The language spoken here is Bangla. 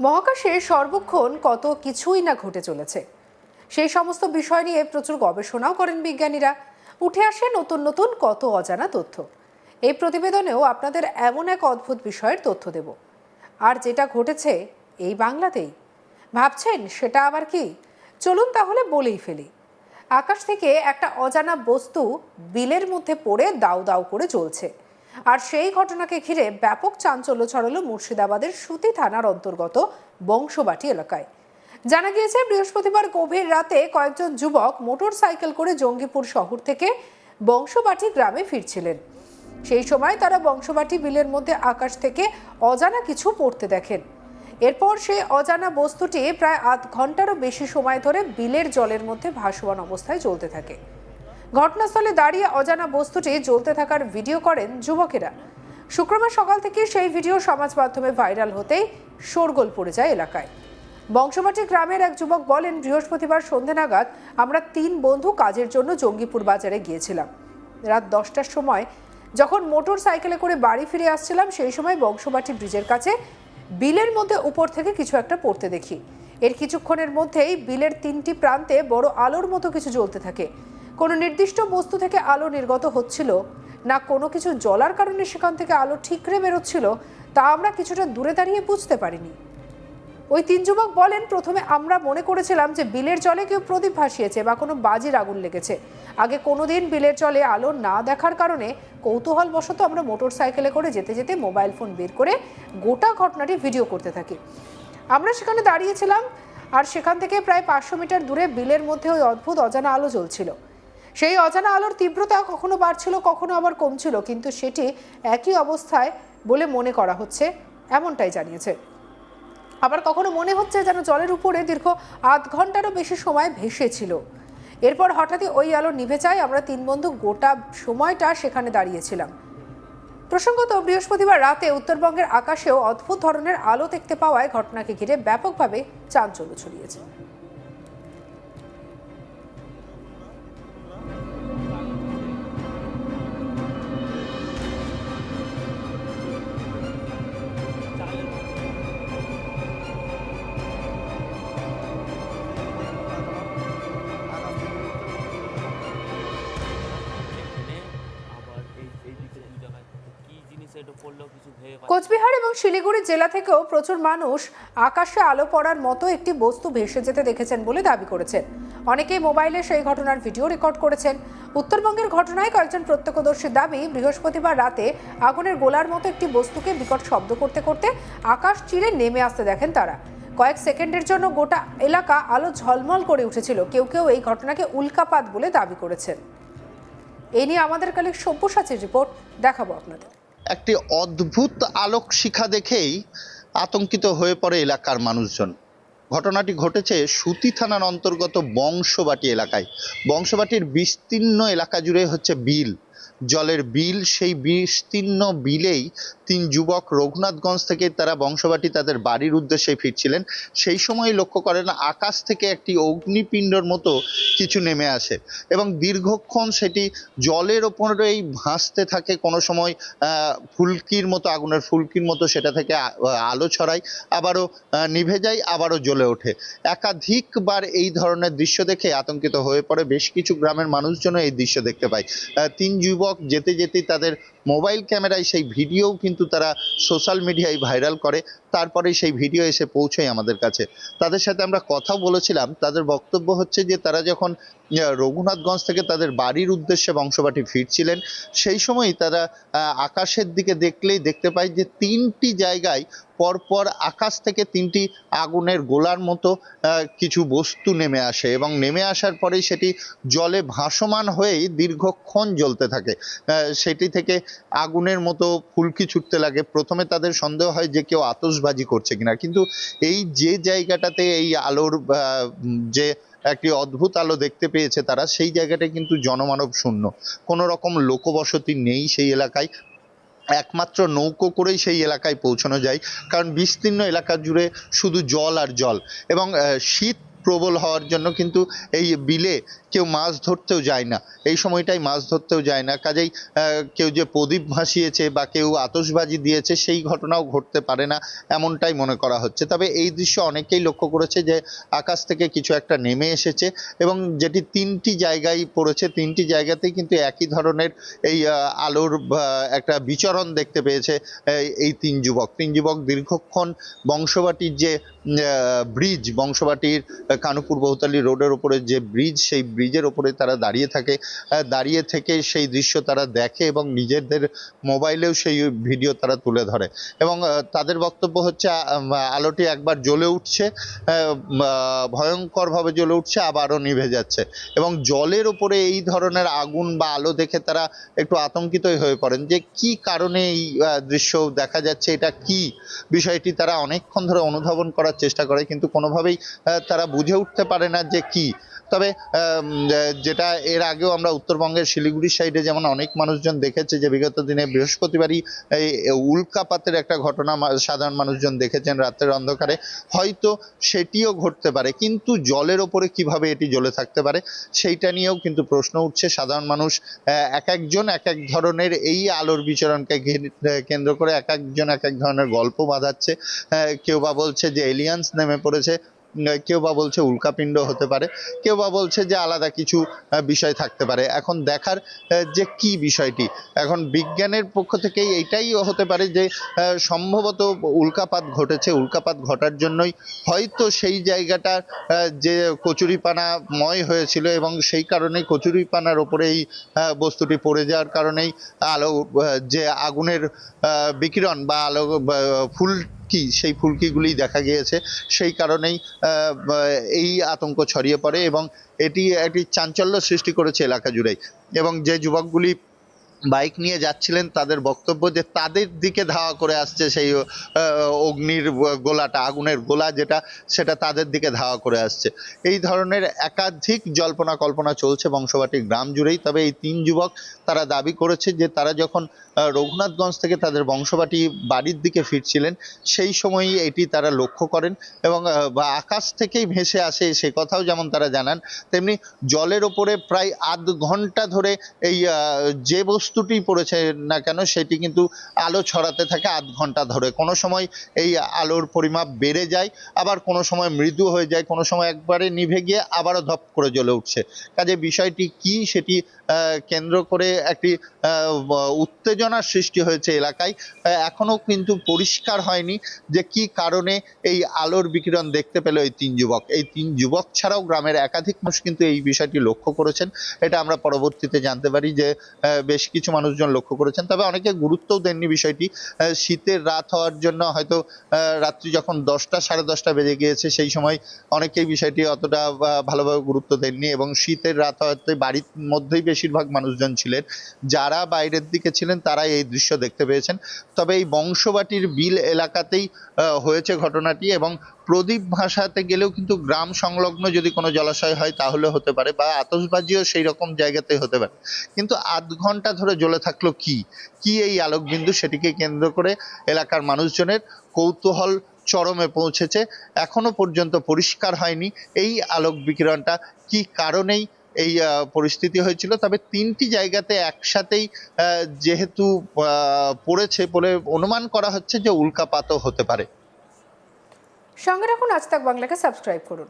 মহাকাশে সর্বক্ষণ কত কিছুই না ঘটে চলেছে। সেই সমস্ত বিষয় নিয়ে প্রচুর গবেষণাও করেন বিজ্ঞানীরা। উঠে আসে নতুন নতুন কত অজানা তথ্য। এই প্রতিবেদনেও আপনাদের এমন এক অদ্ভুত বিষয়ের তথ্য দেব, আর যেটা ঘটেছে এই বাংলাতেই। ভাবছেন সেটা আবার কি? চলুন তাহলে বলেই ফেলি। আকাশ থেকে একটা অজানা বস্তু বিলের মধ্যে পড়ে দাউ দাউ করে জ্বলছে, আর সেই ঘটনাকে ঘিরে ব্যাপক চাঞ্চল্য ছড়ালো মুর্শিদাবাদের সুতি থানার অন্তর্গত বংশবাটি এলাকায়। জানা গিয়েছে, বৃহস্পতিবার গভীর রাতে কয়েকজন যুবক মোটর সাইকেল করে জঙ্গিপুর শহর থেকে বংশবাটি গ্রামে ফিরছিলেন। সেই সময় তারা বংশবাটি বিলের মধ্যে আকাশ থেকে অজানা কিছু পড়তে দেখেন। এরপর সেই অজানা বস্তুটি প্রায় আধ ঘন্টারও বেশি সময় ধরে বিলের জলের মধ্যে ভাসমান অবস্থায় জ্বলতে থাকে। ঘটনাস্থলে দাঁড়িয়ে অজানা বস্তুটি জ্বলতে থাকার ভিডিও করেন যুবকেরা। শুক্রবার সকাল থেকে সেই ভিডিও সমাজ মাধ্যমে ভাইরাল হতেই শোরগোল পড়ে যায় এলাকায়। বংশবাটি গ্রামের এক যুবক বলেন, বৃহস্পতিবার সন্ধ্যে নাগাদ আমরা 3 বন্ধু কাজের জন্য জঙ্গিপুর বাজারে গিয়েছিলাম। রাত 10টার সময় যখন মোটর সাইকেলে করে বাড়ি ফিরে আসছিলাম, সেই সময় বংশবাটি ব্রিজের কাছে বিলের মধ্যে উপর থেকে কিছু একটা পড়তে দেখি। এর কিছুক্ষণের মধ্যেই বিলের 3টি প্রান্তে বড় আলোর মতো কিছু জ্বলতে থাকে। কোনো নির্দিষ্ট বস্তু থেকে আলো নির্গত হচ্ছিল না, কোনো কিছু জ্বলার কারণে সেখান থেকে আলো ঠিকরে বেরোচ্ছিল, তা আমরা কিছুটা দূরে দাঁড়িয়ে বুঝতে পারিনি। ওই 3 যুবক বলেন, প্রথমে আমরা মনে করেছিলাম যে বিলের জলে কেউ প্রদীপ ভাসিয়েছে বা কোনো বাজির আগুন লেগেছে। আগে কোনোদিন বিলের জলে আলো না দেখার কারণে কৌতূহলবশত আমরা মোটর সাইকেলে করে যেতে যেতে মোবাইল ফোন বের করে গোটা ঘটনাটি ভিডিও করতে থাকি। আমরা সেখানে দাঁড়িয়েছিলাম, আর সেখান থেকে প্রায় 500 মিটার দূরে বিলের মধ্যে ওই অদ্ভুত অজানা আলো জ্বলছিল। সেই অজানা আলোর তীব্রতা কখনো বাড়ছিল, কখনো আবার কমছিল, কিন্তু সেটি একই অবস্থায় বলে মনে করা হচ্ছে, এমনটাই জানিয়েছে। আবার কখনো মনে হচ্ছে যেন জলের উপরে দীর্ঘ আধ ঘন্টারও বেশি সময় ভেসেছিল। এরপর হঠাৎই ওই আলো নিভে যায়। আমরা 3 বন্ধু গোটা সময়টা সেখানে দাঁড়িয়েছিলাম। প্রসঙ্গত, বৃহস্পতিবার রাতে উত্তরবঙ্গের আকাশেও অদ্ভুত ধরনের আলো দেখতে পাওয়ায় ঘটনাকে ঘিরে ব্যাপকভাবে চাঞ্চল্য ছড়িয়েছে। কোচবিহার এবং শিলিগুড়ি জেলা থেকেও প্রচুর মানুষ আকাশে আলো পড়ার মতো একটি বস্তু ভেসে যেতে দেখেছেন বলে দাবি করেছেন। অনেকেই মোবাইলে সেই ঘটনার ভিডিও রেকর্ড করেছেন। উত্তরবঙ্গের ঘটনায় কয়েকজন প্রত্যক্ষদর্শীর দাবি, বৃহস্পতিবার রাতে আগুনের গোলার মতো একটি বস্তুকে বিকট শব্দ করতে করতে আকাশ চিরে নেমে আসতে দেখেন তারা। কয়েক সেকেন্ডের জন্য গোটা এলাকা আলো ঝলমল করে উঠেছিল। কেউ কেউ এই ঘটনাকে উল্কাপাত বলে দাবি করেছেন। এই নিয়ে আমাদের কালেক সব্যসাচীর রিপোর্ট দেখাবো আপনাদের। একটি অদ্ভুত আলোক শিখা দেখেই আতঙ্কিত হয়ে পড়ে এলাকার মানুষজন। ঘটনাটি ঘটেছে সুতি থানার অন্তর্গত বংশবাটি এলাকায়। বংশবাটির বিস্তীর্ণ এলাকা জুড়ে হচ্ছে বিল, জলের বিল। সেই বিস্তীর্ণ বিলেই 3 যুবক রঘুনাথগঞ্জ থেকে তারা বংশবাটি তাদের বাড়ির উদ্দেশ্যে ফিরছিলেন। সেই সময় লক্ষ্য করেন আকাশ থেকে একটি অগ্নিপিণ্ডর মতো কিছু নেমে আসে এবং দীর্ঘক্ষণ সেটি জলের ওপরেই ভাসতে থাকে। কোনো সময় ফুলকির মতো, আগুনের ফুলকির মতো সেটা থেকে আলো ছড়ায়, আবারও নিভে যায়, আবারও জ্বলে ওঠে। একাধিকবার এই ধরনের দৃশ্য দেখে আতঙ্কিত হয়ে পড়ে বেশ কিছু গ্রামের মানুষজনও এই দৃশ্য দেখতে পায়। 3 যুবক যেতে যেতেই তাদের মোবাইল ক্যামেরায় সেই ভিডিওও কিন্তু তারা সোশ্যাল মিডিয়ায় ভাইরাল করে। তারপরে সেই ভিডিও এসে পৌঁছয় আমাদের কাছে। তাদের সাথে আমরা কথা বলেছিলাম। তাদের বক্তব্য হচ্ছে যে তারা যখন রঘুনাথগঞ্জ থেকে তাদের বাড়ির উদ্দেশ্যে বংশবাটি ফিরছিলেন, সেই সময়ই তারা আকাশের দিকে দেখলেই দেখতে পায় যে 3টি জায়গায় পরপর আকাশ থেকে 3টি আগুনের গোলার মতো কিছু বস্তু নেমে আসে এবং নেমে আসার পরেই সেটি জলে ভাসমান হয়েই দীর্ঘক্ষণ জ্বলতে থাকে। সেটি থেকে আগুনের মতো ফুলকি ছুটতে লাগে। প্রথমে তাদের সন্দেহ হয় যে কেউ আতশবাজি করছে কিনা, কিন্তু এই যে জায়গাটাতে এই আলোর যে একটি অদ্ভুত আলো দেখতে পেয়েছে তারা, সেই জায়গাটা কিন্তু জনমানব শূন্য। কোনো রকম লোকবসতি নেই সেই এলাকায়। একমাত্র নৌকো করেই সেই এলাকায় পৌঁছানো যায়, কারণ বিস্তীর্ণ এলাকা জুড়ে শুধু জল আর জল। এবং শীত প্রবল হওয়ার জন্য কিন্তু এই বিলে কেউ মাছ ধরতেও যায় না, এই সময়টাই মাছ ধরতেও যায় না। কাজেই কেউ যে প্রদীপ ভাসিয়েছে বা কেউ আতশবাজি দিয়েছে সেই ঘটনাও ঘটতে পারে না, এমনটাই মনে করা হচ্ছে। তবে এই দৃশ্য অনেকেই লক্ষ্য করেছে যে আকাশ থেকে কিছু একটা নেমে এসেছে এবং যেটি 3টি জায়গায় পড়েছে, 3টি জায়গাতেই কিন্তু একই ধরনের এই আলোর একটা বিচরণ দেখতে পেয়েছে এই 3 যুবক দীর্ঘক্ষণ বংশবাটির যে ব্রিজ, বংশবাটির কানুপুর বহুতালী রোডের ওপরে যে ব্রিজ, সেই ব্রিজের ওপরে তারা দাঁড়িয়ে থাকে। দাঁড়িয়ে থেকে সেই দৃশ্য তারা দেখে এবং নিজেদের মোবাইলেও সেই ভিডিও তারা তুলে ধরে এবং তাদের বক্তব্য হচ্ছে আলোটি একবার জ্বলে উঠছে, ভয়ঙ্করভাবে জ্বলে উঠছে, আবারও নিভে যাচ্ছে এবং জলের ওপরে এই ধরনের আগুন বা আলো দেখে তারা একটু আতঙ্কিতই হয়ে পড়েন যে কি কারণে এই দৃশ্য দেখা যাচ্ছে, এটা কি বিষয়টি তারা অনেকক্ষণ ধরে অনুধাবন করার চেষ্টা করে, কিন্তু কোনোভাবেই তারা বুঝে উঠতে পারে না যে কি। তবে যেটা এর আগেও আমরা উত্তরবঙ্গের শিলিগুড়ির সাইডে যেমন অনেক মানুষজন দেখেছে যে বিগত দিনে বৃহস্পতিবারই এই উল্কাপাতের একটা ঘটনা সাধারণ মানুষজন দেখেছেন রাতের অন্ধকারে, হয়তো সেটিও ঘটতে পারে, কিন্তু জলের ওপরে কিভাবে এটি জ্বলে থাকতে পারে সেইটা নিয়েও কিন্তু প্রশ্ন উঠছে। সাধারণ মানুষ এক একজন এক এক ধরনের এই আলোর বিচরণকে কেন্দ্র করে এক একজন এক এক ধরনের গল্প বাঁধাচ্ছে। কেউ বা বলছে যে এলিয়েন্স নেমে পড়েছে, কেউ বা বলছে উল্কাপিণ্ড হতে পারে, কেউ বা বলছে যে আলাদা কিছু বিষয় থাকতে পারে। এখন দেখার যে কি বিষয়টি, এখন বিজ্ঞানের পক্ষ থেকেই এইটাই হতে পারে যে সম্ভবত উল্কাপাত ঘটেছে, উল্কাপাত ঘটার জন্যই হয়তো সেই জায়গাটা যে কচুরিপানাময় হয়েছিল এবং সেই কারণেই কচুরিপানার ওপরে এই বস্তুটি পড়ে যাওয়ার কারণেই আলো যে আগুনের বিকিরণ বা আলো ফুলকি, সেই ফুলকিগুলি দেখা গিয়েছে, সেই কারণেই এই আতঙ্ক ছড়িয়ে পড়ে এবং এটি একটি চাঞ্চল্য সৃষ্টি করেছে এলাকা জুড়েই। এবং যে যুবকগুলি বাইক নিয়ে যাচ্ছিলেন তাদের বক্তব্য যে তাদের দিকে ধাওয়া করে আসছে সেই অগ্নির গোলাটা, আগুনের গোলা যেটা, সেটা তাদের দিকে ধাওয়া করে আসছে। এই ধরনের একাধিক জল্পনা কল্পনা চলছে বংশবাটি গ্রাম জুড়েই। তবে এই 3 যুবক তারা দাবি করেছে যে তারা যখন রঘুনাথগঞ্জ থেকে তাদের বংশবাটি বাড়ির দিকে ফিরছিলেন সেই সময়ই এটি তারা লক্ষ্য করেন এবং আকাশ থেকেই ভেসে আসে সে কথাও যেমন তারা জানান, তেমনি জলের ওপরে প্রায় আধ ঘন্টা ধরে এই যে বস্তুটি পড়েছে না কেন সেটি কিন্তু আলো ছড়াতে থাকে আধ ঘন্টা ধরে। কোনো সময় এই আলোর পরিমাপ বেড়ে যায়, আবার কোনো সময় মৃদু হয়ে যায়, কোনো সময় একবারে নিভে গিয়ে আবারও ধপ করে জ্বলে উঠছে। কাজে বিষয়টি কি সেটি কেন্দ্র করে একটি উত্তেজনার সৃষ্টি হয়েছে এলাকায়। এখনো কিন্তু পরিষ্কার হয়নি যে কি কারণে এই আলোর বিকিরণ দেখতে পেল এই 3 যুবক। এই 3 যুবক ছাড়াও গ্রামের একাধিক মানুষ কিন্তু এই বিষয়টি লক্ষ্য করেছেন। এটা আমরা পরবর্তীতে জানতে পারি যে বেশ কিছু মানুষজন লক্ষ্য করেছেন, তবে অনেকে গুরুত্বও দেননি বিষয়টি। শীতের রাত হওয়ার জন্য হয়তো রাত্রি যখন 10টা সাড়ে 10টা বেজে গিয়েছে সেই সময় অনেকেই বিষয়টি অতটা ভালোভাবে গুরুত্ব দেননি এবং শীতের রাত হওয়াতে বাড়ির মধ্যেই বেশিরভাগ মানুষজন ছিলেন, যারা বাইরের দিকে ছিলেন তারা এই দৃশ্য দেখতে পেয়েছেন। তবে এই বংশবাটির বিল এলাকাতেই হয়েছে ঘটনাটি এবং প্রদীপ ভাসাতে গেলেও কিন্তু গ্রাম সংলগ্ন যদি কোনো জলাশয় হয় তাহলে হতে পারে, বা আতশবাজিও সেই রকম জায়গাতে হতে পারে, কিন্তু আধ ঘন্টা ধরে জ্বলে থাকলো কি এই আলোকবিন্দু, সেটিকে কেন্দ্র করে এলাকার মানুষজনের কৌতূহল চরমে পৌঁছেছে। এখনো পর্যন্ত পরিষ্কার হয়নি এই আলোক বিকিরণটা কি কারণেই এই পরিস্থিতি হয়েছিল। তবে 3টি জায়গাতে একসাথেই যেহেতু পড়েছে বলে অনুমান করা হচ্ছে যে উল্কাপাতও হতে পারে। সঙ্গে রাখুন আজ তাক বাংলাকে, সাবস্ক্রাইব করুন।